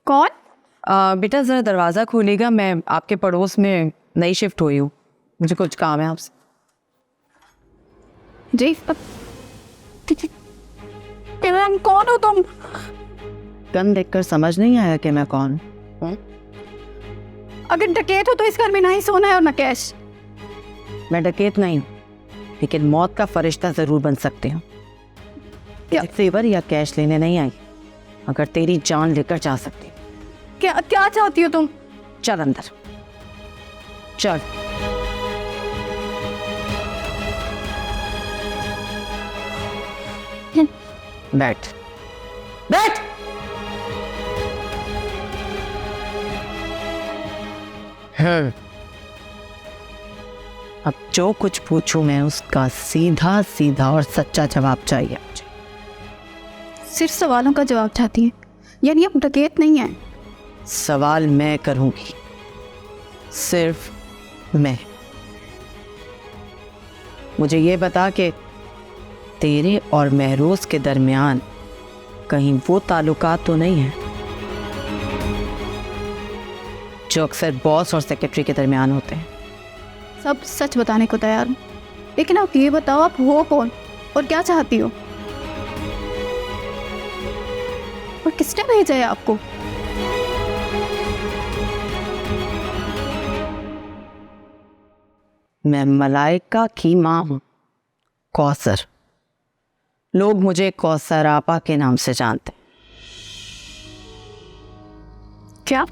कौन? बेटा ज़रा दरवाज़ा खोलिएगा, मैं आपके पड़ोस में नई शिफ्ट हुई हूँ, मुझे कुछ काम है आपसे। जी कौन हो तुम? गन देखकर समझ नहीं आया कि मैं कौन हूँ? अगर डकैत हो तो इस घर में ना ही सोना है और ना कैश। मैं डकैत नहीं हूँ, लेकिन मौत का फरिश्ता ज़रूर बन सकते हूँ। फेवर या कैश लेने नहीं आई, अगर तेरी जान लेकर जा सकती। क्या क्या चाहती हो तुम? चल अंदर चल। बैठ बैठ। अब जो कुछ पूछूं मैं उसका सीधा सीधा और सच्चा जवाब चाहिए मुझे। सिर्फ सवालों का जवाब चाहती है, यानी अब डकैत नहीं है। सवाल मैं करूंगी, सिर्फ मैं। मुझे ये बता कि तेरे और महरोज के दरमियान कहीं वो ताल्लुकात तो नहीं है जो अक्सर बॉस और सेक्रेटरी के दरमियान होते हैं? सब सच बताने को तैयार हूँ, लेकिन आप ये बताओ, आप हो कौन और क्या चाहती हो, और किसने भेजा है आपको? मैं मलाइका की माँ हूँ, कौसर। लोग मुझे कौसर आपा के नाम से जानते हैं। क्या?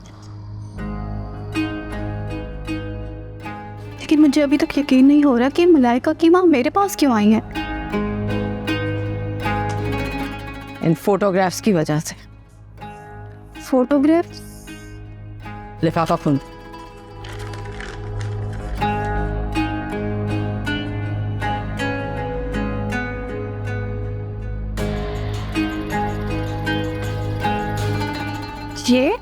लेकिन मुझे अभी तक यकीन नहीं हो रहा कि मलाइका की माँ मेरे पास क्यों आई है। इन फोटोग्राफ्स की वजह से। फोटोग्राफ्स? लिफाफा खुल। ये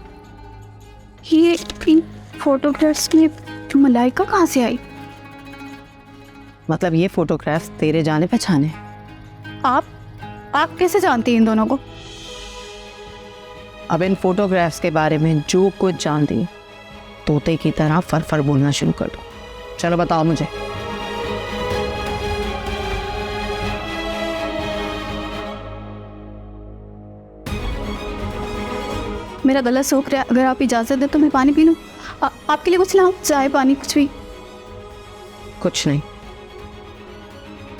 इन फोटोग्राफ्स में मलाइका कहाँ से आई? मतलब ये फोटोग्राफ्स तेरे जाने पहचाने? आप कैसे जानती हैं इन दोनों को? अब इन फोटोग्राफ्स के बारे में जो कुछ जानती तोते की तरह फर फर बोलना शुरू कर दो। चलो बताओ मुझे। मेरा गला सूख रहा है, अगर आप इजाज़त दें तो मैं पानी पी लूँ। आपके लिए कुछ लाऊं? चाय, पानी, कुछ भी? कुछ नहीं,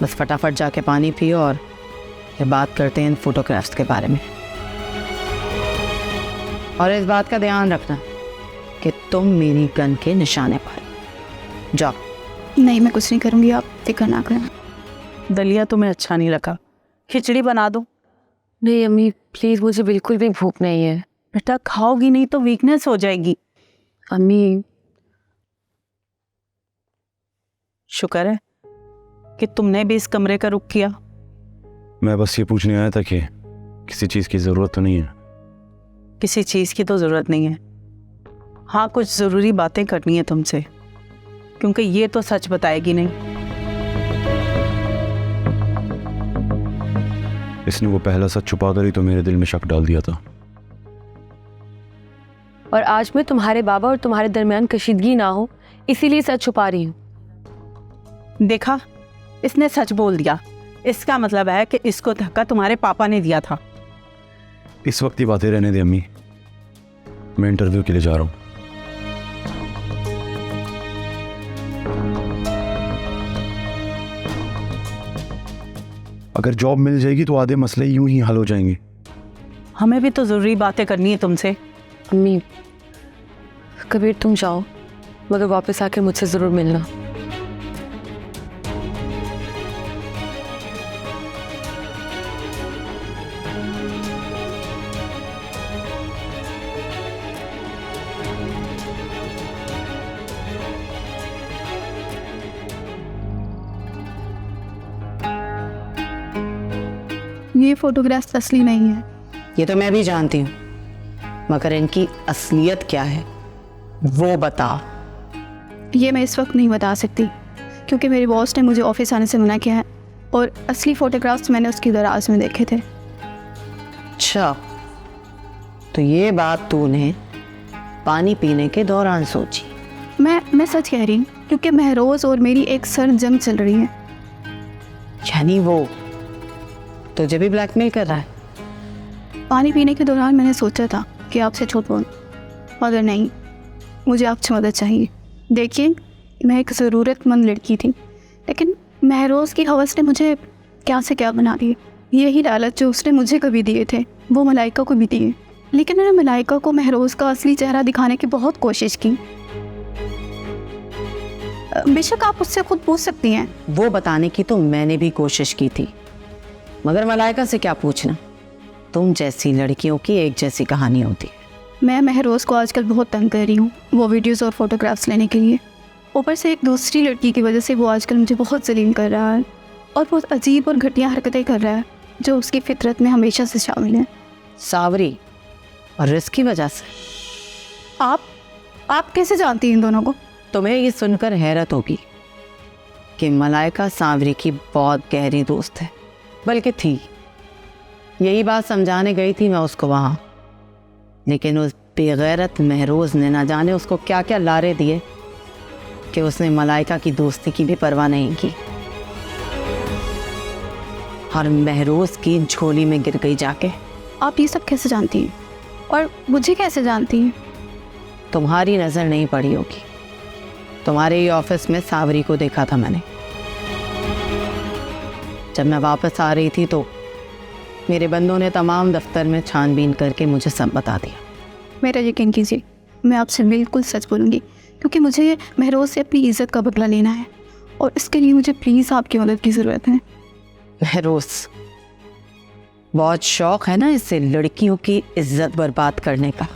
बस फटाफट जाके पानी पियो और ये बात करते हैं इन फोटोग्राफ्स के बारे में। और इस बात का ध्यान रखना कि तुम मेरी गन के निशाने पर जाओ। नहीं, मैं कुछ नहीं करूँगी, आप फिक्र ना करें। दलिया तुम्हें अच्छा नहीं लगा, खिचड़ी बना दो। नहीं अम्मी प्लीज़, मुझे बिल्कुल भी भूख नहीं है। बेटा खाओगी नहीं तो वीकनेस हो जाएगी। अम्मी शुक्र है कि तुमने भी इस कमरे का रुख किया। मैं बस ये पूछने आया था कि किसी चीज़ की ज़रूरत तो नहीं है? किसी चीज़ की तो ज़रूरत नहीं है, हाँ कुछ ज़रूरी बातें करनी है तुमसे, क्योंकि ये तो सच बताएगी नहीं। इसने वो पहला सच छुपा कर ही तो मेरे दिल में शक डाल दिया था। और आज मैं तुम्हारे बाबा और तुम्हारे दरमियान कशीदगी ना हो इसीलिए सच छुपा रही हूँ। देखा, इसने सच बोल दिया, इसका मतलब है कि इसको धक्का तुम्हारे पापा ने दिया था। इस वक्त ही बातें रहने दे अम्मी, मैं इंटरव्यू के लिए जा रहा हूँ। अगर जॉब मिल जाएगी तो आधे मसले यूं ही हल हो जाएंगे। हमें भी तो ज़रूरी बातें करनी है तुमसे। अम्मी कबीर तुम जाओ, मगर वापस आकर मुझसे ज़रूर मिलना। ये फोटोग्राफ्स असली नहीं है। ये तो मैं भी जानती हूँ, मगर इनकी असलियत क्या है वो बता। ये मैं इस वक्त नहीं बता सकती, क्योंकि मेरे बॉस ने मुझे ऑफिस आने से मना किया है, और असली फ़ोटोग्राफ्स मैंने उसकी दराज में देखे थे। अच्छा, तो ये बात तूने पानी पीने के दौरान सोची? मैं सच कह रही हूँ, क्योंकि महरोज और मेरी एक सर जंग चल रही है। यानी वो तुझे भी ब्लैकमेल कर रहा है? पानी पीने के दौरान मैंने सोचा था कि आपसे झूठ बोलूं, मगर नहीं, मुझे आपसे मदद चाहिए। देखिए, मैं एक ज़रूरतमंद लड़की थी, लेकिन महरोज़ की हवस ने मुझे क्या से क्या बना दिया। यही लालच जो उसने मुझे कभी दिए थे वो मलाइका को भी दिए, लेकिन मैंने मलाइका को महरोज़ का असली चेहरा दिखाने की बहुत कोशिश की। बेशक आप उससे खुद पूछ सकती हैं। वो बताने की तो मैंने भी कोशिश की थी, मगर मलाइका से क्या पूछना? तुम जैसी लड़कियों की एक जैसी कहानी होती है। मैं महरोज़ को आजकल बहुत तंग कर रही हूँ, वो वीडियोज़ और फोटोग्राफ्स लेने के लिए। ऊपर से एक दूसरी लड़की की वजह से वो आजकल मुझे बहुत जलील कर रहा है और बहुत अजीब और घटिया हरकतें कर रहा है जो उसकी फितरत में हमेशा से शामिल है। सावरी और रिस्क की वजह से? आप कैसे जानती हैं इन दोनों को? तुम्हें ये सुनकर हैरत होगी कि मलाइका सांवरी की बहुत गहरी दोस्त है, बल्कि थी। यही बात समझाने गई थी मैं उसको वहाँ, लेकिन उस बेगैरत महरोज़ ने ना जाने उसको क्या क्या लारे दिए कि उसने मलाइका की दोस्ती की भी परवाह नहीं की और महरोज़ की झोली में गिर गई जाके। आप ये सब कैसे जानती हैं और मुझे कैसे जानती हैं? तुम्हारी नज़र नहीं पड़ी होगी, तुम्हारे ही ऑफिस में सावरी को देखा था मैंने। जब मैं वापस आ रही थी तो मेरे बंदों ने तमाम दफ्तर में छानबीन करके मुझे सब बता दिया। मेरा यकीन कीजिए, मैं आपसे बिल्कुल सच बोलूँगी, क्योंकि मुझे महरोज़ से अपनी इज़्ज़त का बदला लेना है और इसके लिए मुझे प्लीज़ आपकी मदद की ज़रूरत है। महरोज़, बहुत शौक है ना इससे लड़कियों की इज्जत बर्बाद करने का,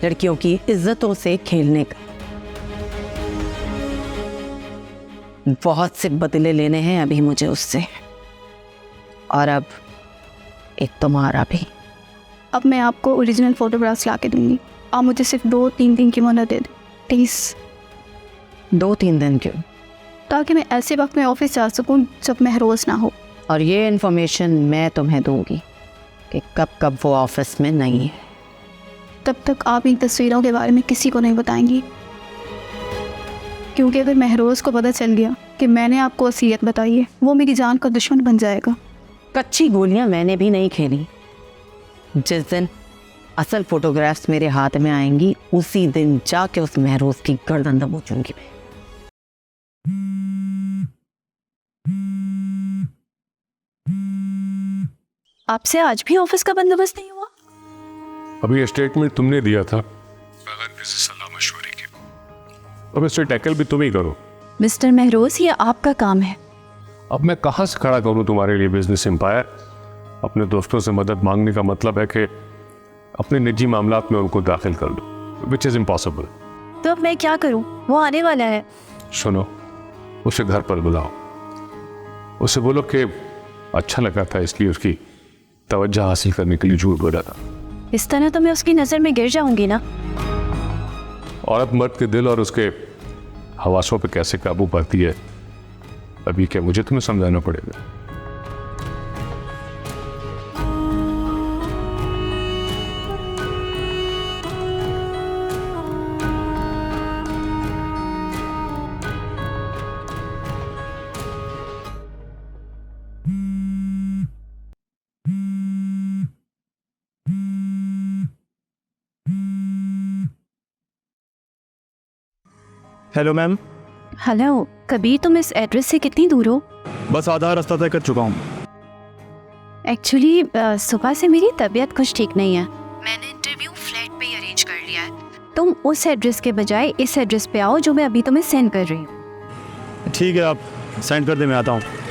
लड़कियों की इज्जतों से खेलने का। बहुत से बदले लेने हैं अभी मुझे उससे, और अब एक तुम्हारा भी। अब मैं आपको ओरिजिनल फ़ोटोग्राफ्स ला के दूँगी, आप मुझे सिर्फ 2-3 दिन की मोहलत दे दें प्लीज़। 2-3 दिन क्यों? ताकि मैं ऐसे वक्त में ऑफिस जा सकूं जब महरोज़ ना हो। और ये इन्फॉर्मेशन मैं तुम्हें दूंगी कि कब कब वो ऑफिस में नहीं है। तब तक आप इन तस्वीरों के बारे में किसी को नहीं बताएंगी, क्योंकि अगर महरोज़ को पता चल गया कि मैंने आपको वसीयत बताई है, वो मेरी जान का दुश्मन बन जाएगा। कच्ची गोलियां मैंने भी नहीं खेली। जिस दिन असल फोटोग्राफ्स मेरे हाथ में आएंगी उसी दिन जाके उस महरोज़ की गर्दन दबोचूंगी मैं। आपसे आज भी ऑफिस का बंदोबस्त नहीं हुआ? अभी ये स्टेटमेंट तुमने दिया था बगैर किसी सलाह मशवरे के, अब इसे टैकल भी तुम ही करो। मिस्टर महरोज़, ये आपका काम है। अब मैं कहाँ से खड़ा करूँ तुम्हारे लिए बिजनेस एम्पायर? अपने दोस्तों से मदद मांगने का मतलब है कि अपने निजी मामलात में उनको दाखिल कर लो, विच इज़ इम्पॉसिबल। तो अब मैं क्या करूं? वो आने वाला है। सुनो, उसे घर पर बुलाओ, उसे बोलो कि अच्छा लगा था इसलिए उसकी तवज्जो हासिल करने के लिए झूठ बोला था। इस तरह तो मैं उसकी नज़र में गिर जाऊंगी ना। औरत मर्द के दिल और उसके हवासों पे कैसे काबू पाती है अभी क्या मुझे तुम्हें समझाना पड़ेगा? Hello ma'am. हेलो कबीर, तुम इस एड्रेस से कितनी दूर हो? बस आधा रास्ता तय कर चुका हूँ। एक्चुअली सुबह से मेरी तबीयत कुछ ठीक नहीं है। मैंने इंटरव्यू फ्लैट पे ही अरेंज कर लिया है। तुम उस एड्रेस के बजाय इस एड्रेस पे आओ जो मैं अभी तुम्हें सेंड कर रही हूँ। ठीक है, आप सेंड कर दे, मैं आता हूँ।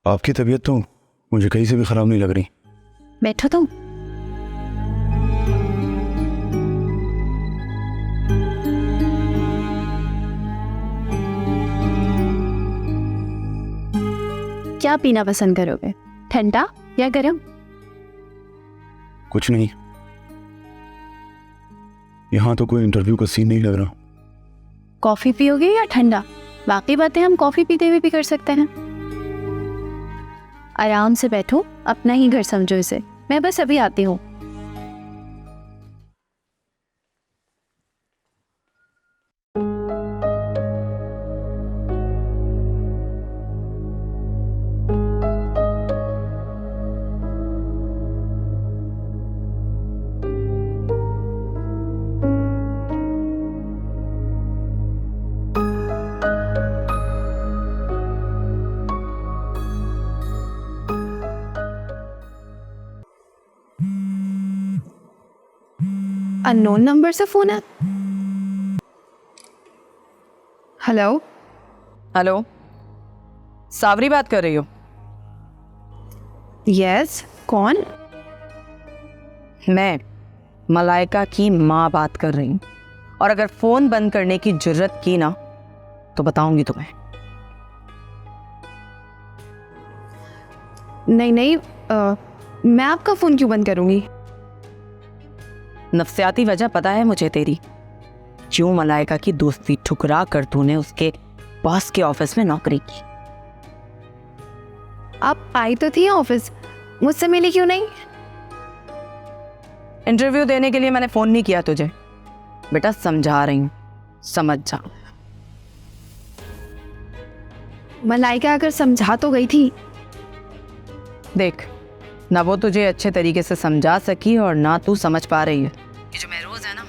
आपकी तबीयत तो मुझे कहीं से भी ख़राब नहीं लग रही। बैठो तुम। क्या पीना पसंद करोगे, ठंडा या गर्म? कुछ नहीं, यहाँ तो कोई इंटरव्यू का सीन नहीं लग रहा। कॉफ़ी पियोगे या ठंडा? बाकी बातें हम कॉफ़ी पीते हुए भी कर सकते हैं। आराम से बैठो, अपना ही घर समझो इसे। मैं बस अभी आती हूँ। अननोन नंबर से फोन है। हेलो, हेलो, सावरी बात कर रही हो? यस, कौन? मैं मलाइका की माँ बात कर रही हूँ, और अगर फोन बंद करने की जुर्रत की ना तो बताऊंगी तुम्हें। नहीं नहीं, मैं आपका फ़ोन क्यों बंद करूँगी? नफसियाती वजह पता है मुझे तेरी। क्यों मलाइका की दोस्ती ठुकरा कर तूने उसके बॉस के ऑफिस में नौकरी की। आप आई तो थी ऑफिस, मुझसे मिली क्यों नहीं? इंटरव्यू देने के लिए मैंने फोन नहीं किया तुझे। बेटा समझा रही हूँ, समझ जा। मलाइका अगर समझा तो गई थी। देख, ना वो तुझे अच्छे तरीके से समझा सकी और ना तू समझ पा रही है। ये जो महरोज है ना,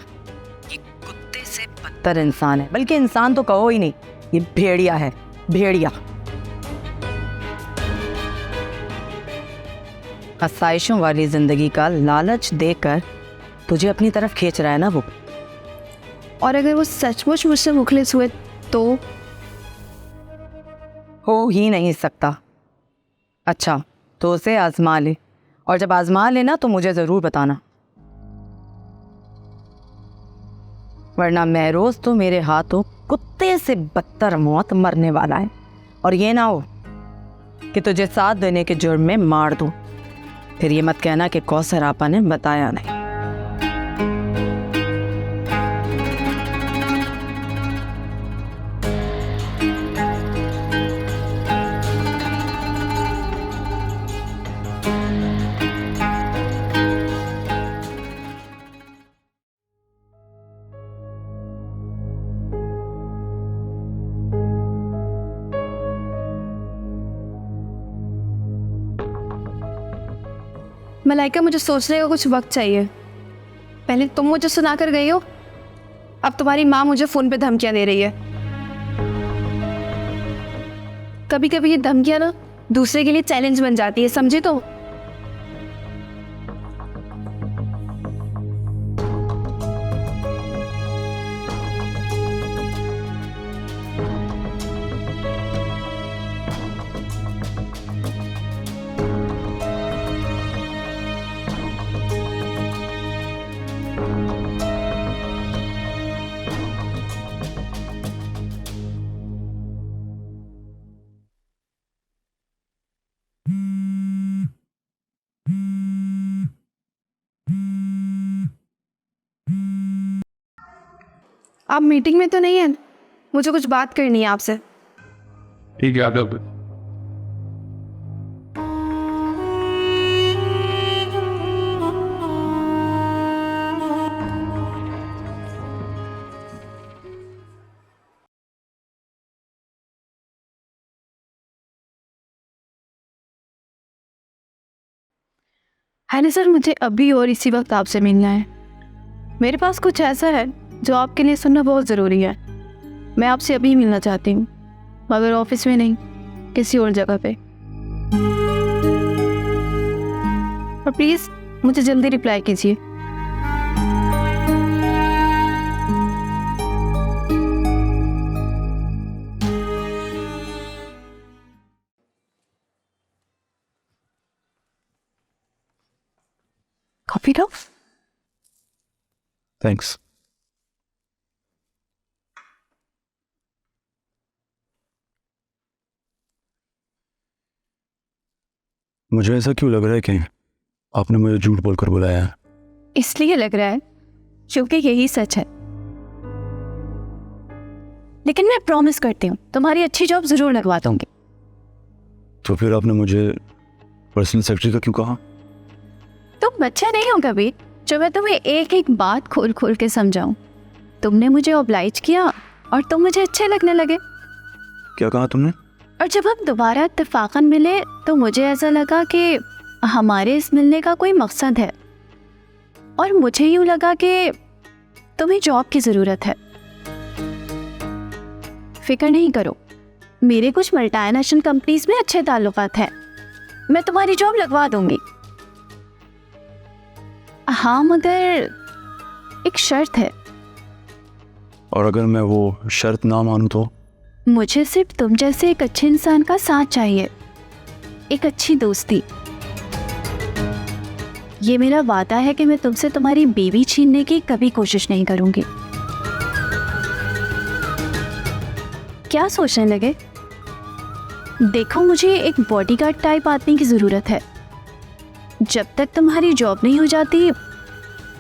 ये कुत्ते से बदतर इंसान है। बल्कि इंसान तो कहो ही नहीं, ये भेड़िया है, भेड़िया। आसाइशों वाली जिंदगी का लालच देकर तुझे अपनी तरफ खींच रहा है ना वो। और अगर वो सचमुच मुझसे मुखलिस हुए तो? हो ही नहीं सकता। अच्छा, तो उसे आजमा ले, और जब आजमा लेना तो मुझे ज़रूर बताना, वरना महरोज तो मेरे हाथों कुत्ते से बदतर मौत मरने वाला है। और ये ना हो कि तुझे साथ देने के जुर्म में मार दूं, फिर ये मत कहना कि कौसर आपा ने बताया नहीं। मलाइका, मुझे सोचने का कुछ वक्त चाहिए। पहले तुम मुझे सुना कर गई हो, अब तुम्हारी माँ मुझे फ़ोन पे धमकियाँ दे रही है। कभी कभी ये धमकियाँ ना दूसरे के लिए चैलेंज बन जाती है, समझे? तो आप मीटिंग में तो नहीं है? मुझे कुछ बात करनी है आपसे। ठीक है, आदब। है ना सर, मुझे अभी और इसी वक्त आपसे मिलना है। मेरे पास कुछ ऐसा है जो आपके लिए सुनना बहुत ज़रूरी है। मैं आपसे अभी मिलना चाहती हूँ, मगर ऑफिस में नहीं, किसी और जगह पे। और प्लीज़ मुझे जल्दी रिप्लाई कीजिए। कॉफी लो। थैंक्स। मुझे ऐसा क्यों लग रहा है कि आपने मुझे झूठ बोलकर बुलाया है? इसलिए लग रहा है क्योंकि यही सच है। लेकिन मैं प्रॉमिस करती हूँ तुम्हारी अच्छी जॉब जरूर लगवा दूंगी। तो फिर आपने मुझे पर्सनल सेक्रेटरी का क्यों कहा? तुम बच्चे नहीं हो कभी जो मैं तुम्हें एक एक बात खोल खोल के समझाऊं। तुमने मुझे ऑब्लाइज किया और तुम मुझे अच्छे लगने लगे। क्या कहा तुमने? और जब हम दोबारा इत्तेफाकन मिले तो मुझे ऐसा लगा कि हमारे इस मिलने का कोई मकसद है, और मुझे यूँ लगा कि तुम्हें जॉब की ज़रूरत है। फिक्र नहीं करो, मेरे कुछ मल्टीनेशनल कंपनीज में अच्छे ताल्लुकात हैं, मैं तुम्हारी जॉब लगवा दूंगी। हाँ, मगर एक शर्त है। और अगर मैं वो शर्त ना मानूं तो? मुझे सिर्फ तुम जैसे एक अच्छे इंसान का साथ चाहिए, एक अच्छी दोस्ती। ये मेरा वादा है कि मैं तुमसे तुम्हारी बीवी छीनने की कभी कोशिश नहीं करूंगी। क्या सोचने लगे? देखो, मुझे एक बॉडीगार्ड टाइप आदमी की ज़रूरत है। जब तक तुम्हारी जॉब नहीं हो जाती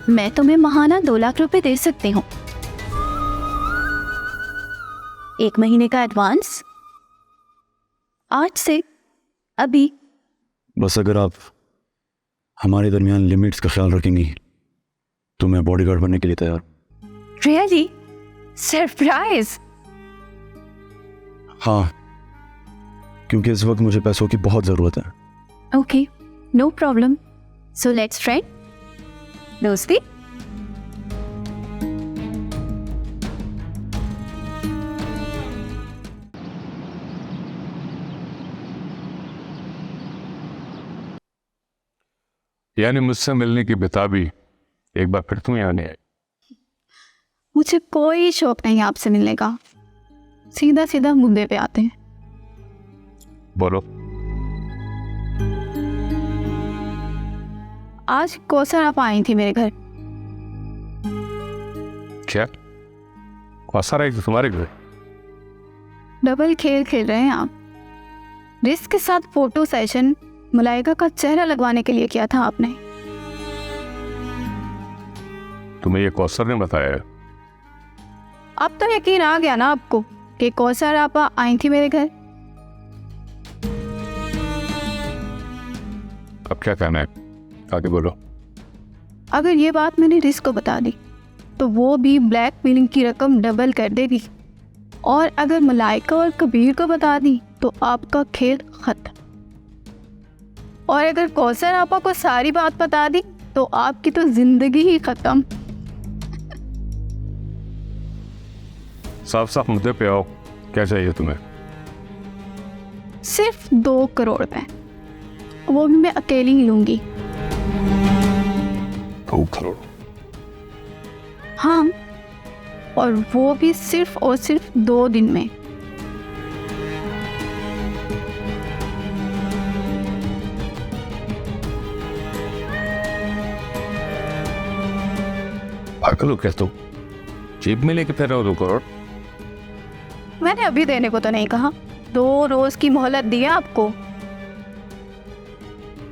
मैं तुम्हें महाना 2 लाख रुपए दे सकती हूँ। 1 महीने का एडवांस, आज से, अभी। बस अगर आप हमारे दरमियान लिमिट्स का ख्याल रखेंगी तो मैं बॉडीगार्ड बनने के लिए तैयार हूँ। रियली? सरप्राइज। हाँ, क्योंकि इस वक्त मुझे पैसों की बहुत ज़रूरत है। Okay, no problem. So let's friend, दोस्ती। यानी मुझसे मिलने की बेताबी एक बार फिर तुम यहाँ नहीं आई? मुझे कोई शौक नहीं आपसे मिलने का। सीधा सीधा मुद्दे पे आते हैं। बोलो। आज कौसर आप आई थी मेरे घर। क्या कौसर आई थी तुम्हारे घर? डबल खेल खेल रहे हैं आप। रिस्क के साथ फोटो सेशन मलाइका का चेहरा लगवाने के लिए किया था आपने। तुम्हें ये कौसर ने बताया है? अब तो यकीन आ गया ना आपको कि कौसर आप आई थी मेरे घर। अब क्या कहना है, आगे बोलो। अगर ये बात मैंने रिस्क को बता दी तो वो भी ब्लैकमेलिंग की रकम डबल कर देगी, और अगर मलाइका और कबीर को बता दी तो आपका खेल खत्म। और अगर कौसर आपा को सारी बात बता दी तो आपकी तो जिंदगी ही खत्म। साफ साफ मुद्दे पे आओ, क्या चाहिए तुम्हें? सिर्फ 2 करोड़ रुपए, वो भी मैं अकेली ही लूंगी। 2 करोड़? हाँ, और वो भी सिर्फ और सिर्फ 2 दिन में। पागल हो क्या तुम? जेब में लेके फिर रहे हो 2 करोड़? मैंने अभी देने को तो नहीं कहा, 2 रोज की मोहलत दी है आपको।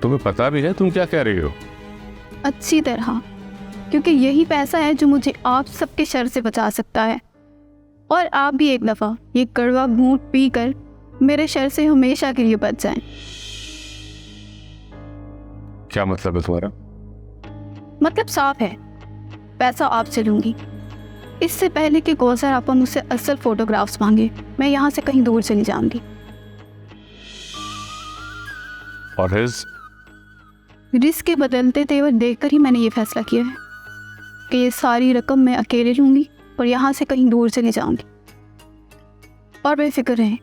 तुम्हें पता भी है तुम क्या कह रही हो? अच्छी तरह, क्योंकि यही पैसा है जो मुझे आप सबके शर से बचा सकता है। और आप भी एक दफ़ा ये कड़वा घूंट पी कर मेरे शर से हमेशा के लिए बच जाएं। क्या मतलब है तुम्हारा? मतलब साफ है, पैसा आपसे लूंगी। इससे पहले कि कौसर आपा मुझसे असल फोटोग्राफ्स मांगे, मैं यहाँ से कहीं दूर चली जाऊंगी। और रिस्क के बदलते तेवर देखकर ही मैंने ये फैसला किया है कि ये सारी रकम मैं अकेले लूंगी और यहाँ से कहीं दूर चली जाऊंगी। और बेफिक्र रहें,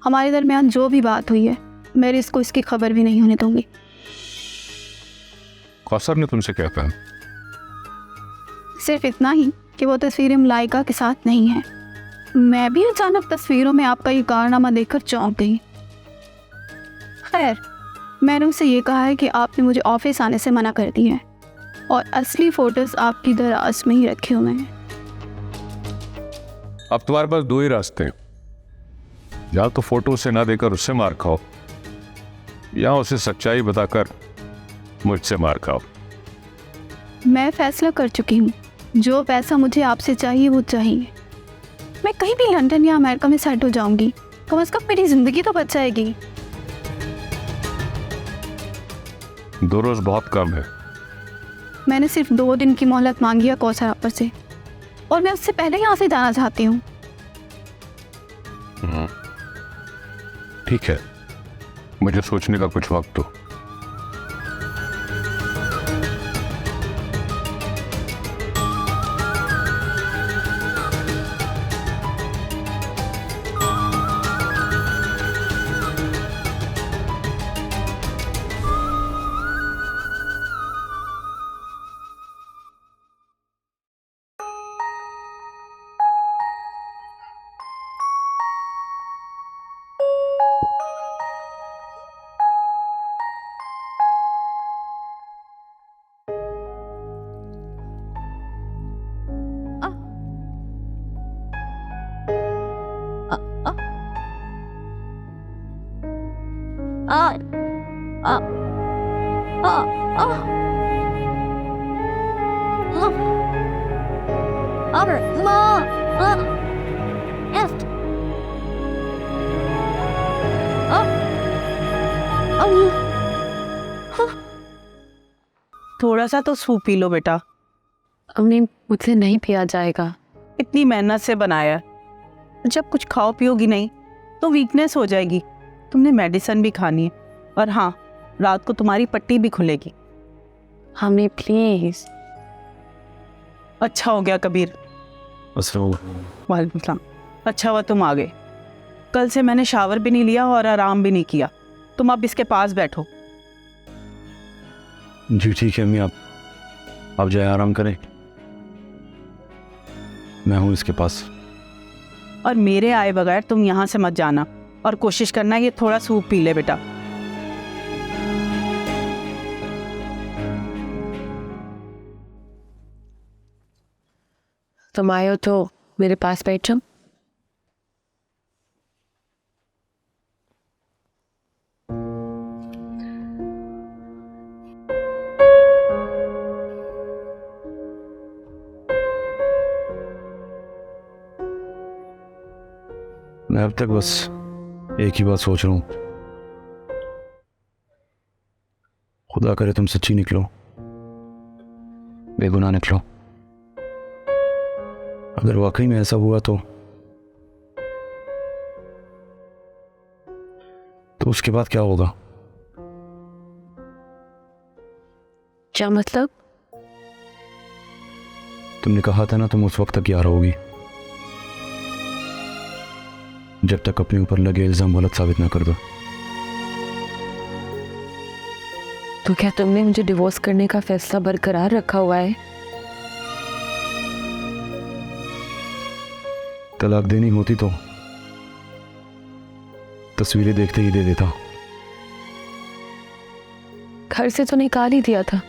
हमारे दरमियान जो भी बात हुई है मैं रिस्क को इसकी खबर भी नहीं होने दूंगी। कौसर ने तुमसे क्या कहा? सिर्फ इतना ही कि वो तस्वीरें मलाइका के साथ नहीं है। मैं भी अचानक तस्वीरों में आपका ये कारनामा देखकर चौंक गई। खैर, मैंने उसे ये कहा है कि आपने मुझे ऑफिस आने से मना कर दिया है और असली फोटोज आपकी दराज में ही रखे हुए हैं। अब तुम्हारे पास 2 ही रास्ते हैं, या तो फोटो उसे ना देकर उससे मार खाओ, या उसे सच्चाई बताकर मुझसे मार खाओ। मैं फैसला कर चुकी हूँ, जो पैसा मुझे आपसे चाहिए वो चाहिए। मैं कहीं भी लंदन या अमेरिका में सेट हो जाऊंगी, कम से कम मेरी ज़िंदगी तो बच जाएगी। 2 रोज बहुत कम है। मैंने सिर्फ 2 दिन की मोहलत मांगी है कौसर आपा से, और मैं उससे पहले यहाँ से जाना चाहती हूँ। ठीक है, मुझे सोचने का कुछ वक्त दो। थोड़ा सा तो सूप पी लो बेटा, अम्मी मुझसे नहीं पिया जाएगा। इतनी मेहनत से बनाया है। जब कुछ खाओ पियोगी नहीं तो वीकनेस हो जाएगी। तुमने मेडिसिन भी खानी है, और हाँ, रात को तुम्हारी पट्टी भी खुलेगी। अम्मी प्लीज। अच्छा हो गया कबीर। वालेकुम सलाम। अच्छा हुआ तुम आ गए। कल से मैंने शावर भी नहीं लिया और आराम भी नहीं किया। तुम अब इसके पास बैठो। जी ठीक है अम्मी, आप जाए आराम करें, मैं हूँ इसके पास। और मेरे आए बगैर तुम यहाँ से मत जाना, और कोशिश करना ये थोड़ा सूप पी ले बेटा। तुम आए हो तो मेरे पास बैठ जाओ। मैं अब तक बस एक ही बात सोच रहा हूँ, खुदा करे तुम सच्ची निकलो, बेगुनाह निकलो। अगर वाकई में ऐसा हुआ तो उसके बाद क्या होगा? क्या मतलब? तुमने कहा था ना तुम उस वक्त तक यार रहोगी, जब तक अपने ऊपर लगे इल्जाम गलत साबित ना कर दो। तो क्या तुमने मुझे डिवोर्स करने का फैसला बरकरार रखा हुआ है? तलाक देनी होती तो तस्वीरें देखते ही दे देता। घर से तो निकाल ही दिया था,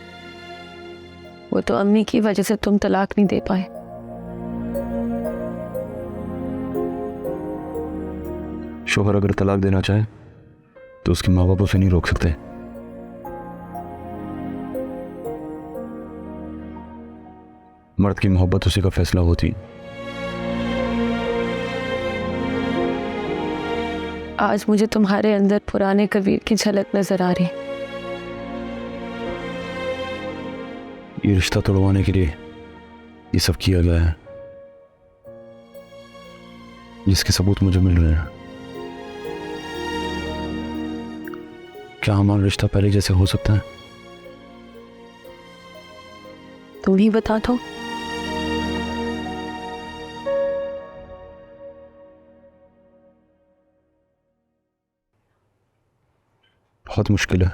वो तो अम्मी की वजह से तुम तलाक नहीं दे पाए। शोहर अगर तलाक देना चाहे तो उसके माँ बाप उसे नहीं रोक सकते। मर्द की मोहब्बत उसी का फैसला होती। आज मुझे तुम्हारे अंदर पुराने कबीर की झलक नजर आ रही। ये रिश्ता तोड़वाने के लिए ये सब किया गया है, जिसके सबूत मुझे मिल रहे हैं। क्या हमारा रिश्ता पहले जैसे हो सकता है? तुम ही बता दो। बहुत मुश्किल है।